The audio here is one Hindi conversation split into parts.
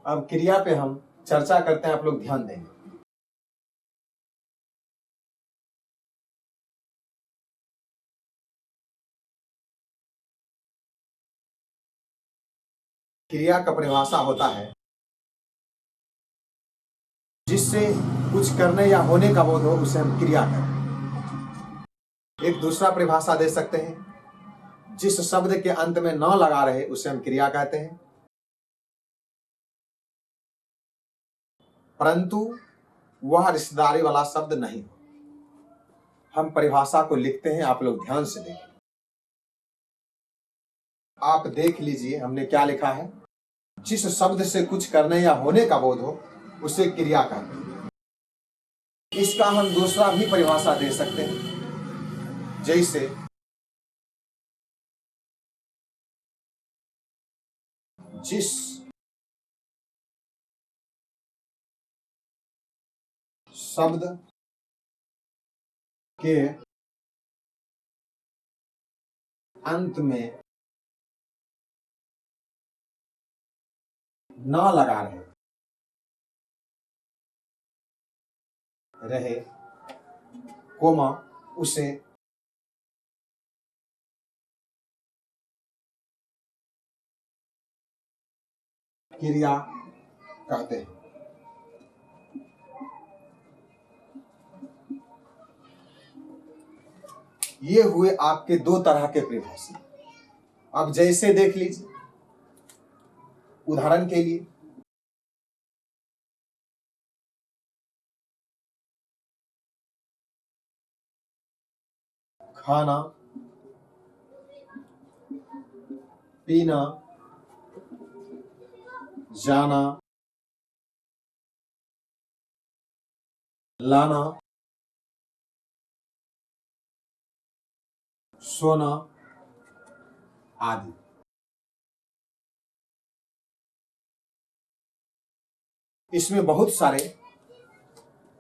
अब क्रिया पे हम चर्चा करते हैं, आप लोग ध्यान देंगे। क्रिया का परिभाषा होता है जिससे कुछ करने या होने का बोध हो, उसे हम क्रिया कहते हैं। एक दूसरा परिभाषा दे सकते हैं, जिस शब्द के अंत में न लगा रहे उसे हम क्रिया कहते हैं, परंतु वह रिश्तेदारी वाला शब्द नहीं हो। हम परिभाषा को लिखते हैं, आप लोग ध्यान से देखें। आप देख लीजिए हमने क्या लिखा है। जिस शब्द से कुछ करने या होने का बोध हो उसे क्रिया कहते हैं। इसका हम दूसरा भी परिभाषा दे सकते हैं, जैसे जिस शब्द के अंत में ना लगा रहे कोमा, उसे क्रिया कहते हैं। ये हुए आपके दो तरह के परिभाषा। अब जैसे देख लीजिए, उदाहरण के लिए खाना, पीना, जाना, लाना, सोना आदि। इसमें बहुत सारे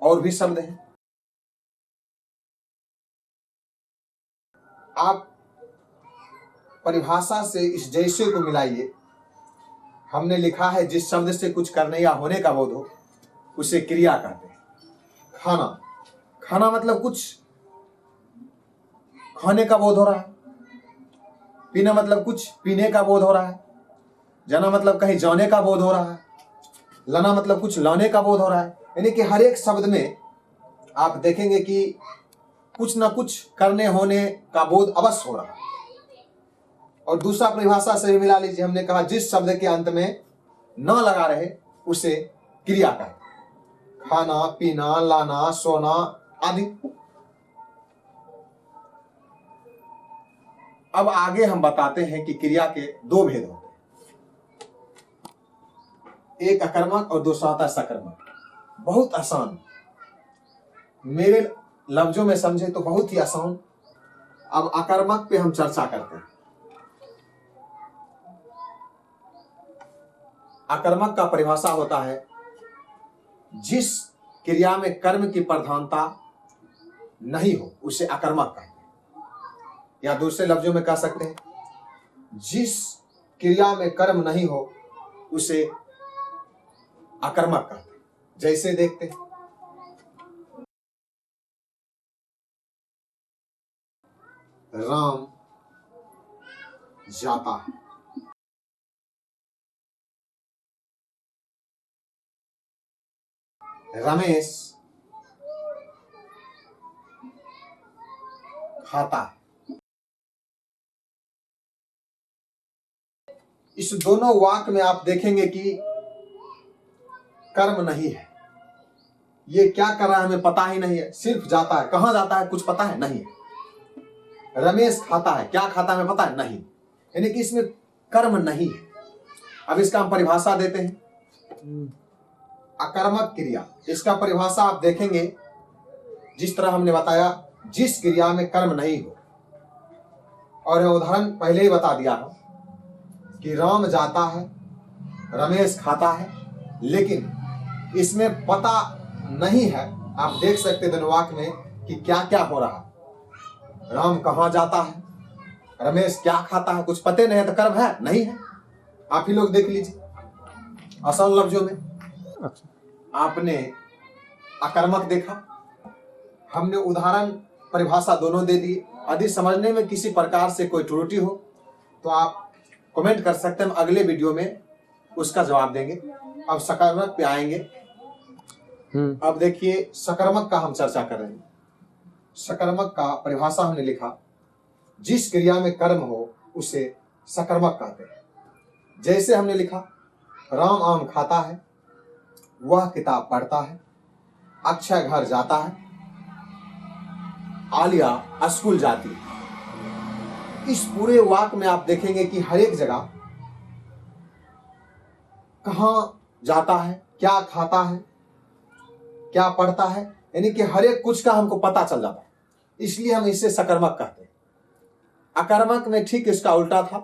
और भी शब्द हैं। आप परिभाषा से इस जैसे को मिलाइए। हमने लिखा है जिस शब्द से कुछ करने या होने का बोध हो उसे क्रिया कहते हैं। खाना, खाना मतलब कुछ खाने का बोध हो रहा है। पीना मतलब कुछ पीने का बोध हो रहा है। जाना मतलब कहीं जाने का बोध हो रहा है। लाना मतलब कुछ लाने का बोध हो रहा है। यानी कि हर एक शब्द में आप देखेंगे कि कुछ ना कुछ करने होने का बोध अवश्य हो रहा है। और दूसरा परिभाषा से भी मिला लीजिए। हमने कहा जिस शब्द के अंत में न लगा रहे उसे क्रिया कहते हैं। खाना, पीना, लाना, सोना आदि। अब आगे हम बताते हैं कि क्रिया के दो भेद होते हैं, एक अकर्मक और दूसरा होता है सकर्मक। बहुत आसान, मेरे लफ्जों में समझे तो बहुत ही आसान। अब अकर्मक पे हम चर्चा करते हैं। अकर्मक का परिभाषा होता है जिस क्रिया में कर्म की प्रधानता नहीं हो उसे अकर्मक कहते हैं। या दूसरे लफ्जों में कह सकते हैं जिस क्रिया में कर्म नहीं हो उसे अकर्मक कहते हैं। जैसे देखते हैं, राम जाता है, रमेश खाता है। इस दोनों वाक्य में आप देखेंगे कि कर्म नहीं है। ये क्या कर रहा है हमें पता ही नहीं है, सिर्फ जाता है। कहां जाता है कुछ पता है नहीं। रमेश खाता है, क्या खाता है हमें पता है नहीं। यानी कि इसमें कर्म नहीं है। अब इसका हम परिभाषा देते हैं, अकर्मक क्रिया। इसका परिभाषा आप देखेंगे जिस तरह हमने बताया, जिस क्रिया में कर्म नहीं हो। और उदाहरण पहले ही बता दिया है कि राम जाता है, रमेश खाता है, लेकिन इसमें पता नहीं है। आप देख सकते हैं वाक्य में कि क्या क्या हो रहा है। राम कहाँ जाता है, रमेश क्या खाता है, कुछ पते नहीं है, तो कर्म है नहीं है। आप ही लोग देख लीजिए। आसान लफ्जों में अच्छा। आपने अकर्मक देखा, हमने उदाहरण परिभाषा दोनों दे दी। यदि समझने में किसी प्रकार से कोई त्रुटि हो तो आप कमेंट कर सकते हैं, हम अगले वीडियो में उसका जवाब देंगे। अब सकर्मक पे आएंगे। अब देखिए सकर्मक का हम चर्चा कर रहे हैं। सकर्मक का परिभाषा हमने लिखा, जिस क्रिया में कर्म हो उसे सकर्मक कहते हैं। जैसे हमने लिखा, राम आम खाता है, वह किताब पढ़ता है, अक्षय घर जाता है, आलिया स्कूल जाती है। इस पूरे वाक्य में आप देखेंगे कि हर एक जगह कहां जाता है, क्या खाता है, क्या पढ़ता है, यानी कि हर एक कुछ का हमको पता चल जाता है, इसलिए हम इसे सकर्मक कहते हैं। अकर्मक में ठीक इसका उल्टा था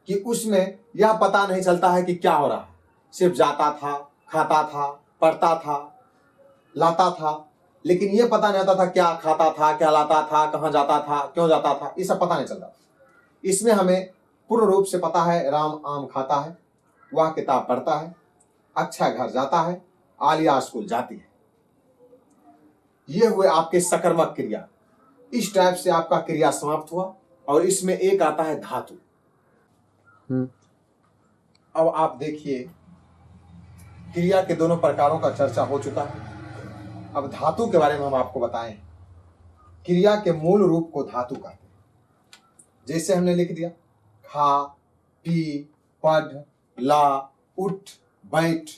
कि उसमें यह पता नहीं चलता है कि क्या हो रहा है, सिर्फ जाता था, खाता था, पढ़ता था, लाता था, लेकिन यह पता नहीं होता था क्या खाता था, क्या लाता था, कहां जाता था, क्यों जाता था, ये सब पता नहीं चलता। इसमें हमें पूर्ण रूप से पता है, राम आम खाता है, वह किताब पढ़ता है, अक्षय घर जाता है, आलिया स्कूल जाती है। ये हुए आपके सकर्मक क्रिया। इस टाइप से आपका क्रिया समाप्त हुआ और इसमें एक आता है धातु। अब आप देखिए क्रिया के दोनों प्रकारों का चर्चा हो चुका है। अब धातु के बारे में हम आपको बताएं। क्रिया के मूल रूप को धातु कहते हैं। जैसे हमने लिख दिया, खा, पी, पढ़, ला, उठ, बैठ,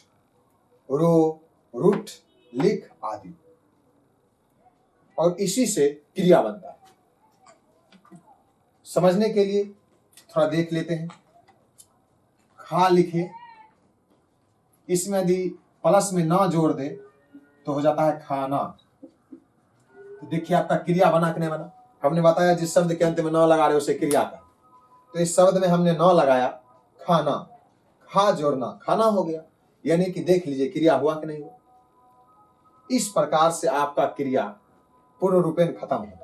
रो, रुठ, लिख आदि, और इसी से क्रिया बनता है। समझने के लिए थोड़ा देख लेते हैं। खा लिखे, इसमें यदि प्लस में ना जोड़ दे तो हो जाता है खाना। तो देखिए आपका क्रिया बना कि नहीं बना। हमने बताया जिस शब्द के अंत में न लगा रहे उसे क्रिया का, तो इस शब्द में हमने न लगाया, खाना, खा जोड़ना खाना हो गया, यानी कि देख लीजिए क्रिया हुआ कि नहीं हुआ। इस प्रकार से आपका क्रिया पूर्ण रूपेण खत्म होता है।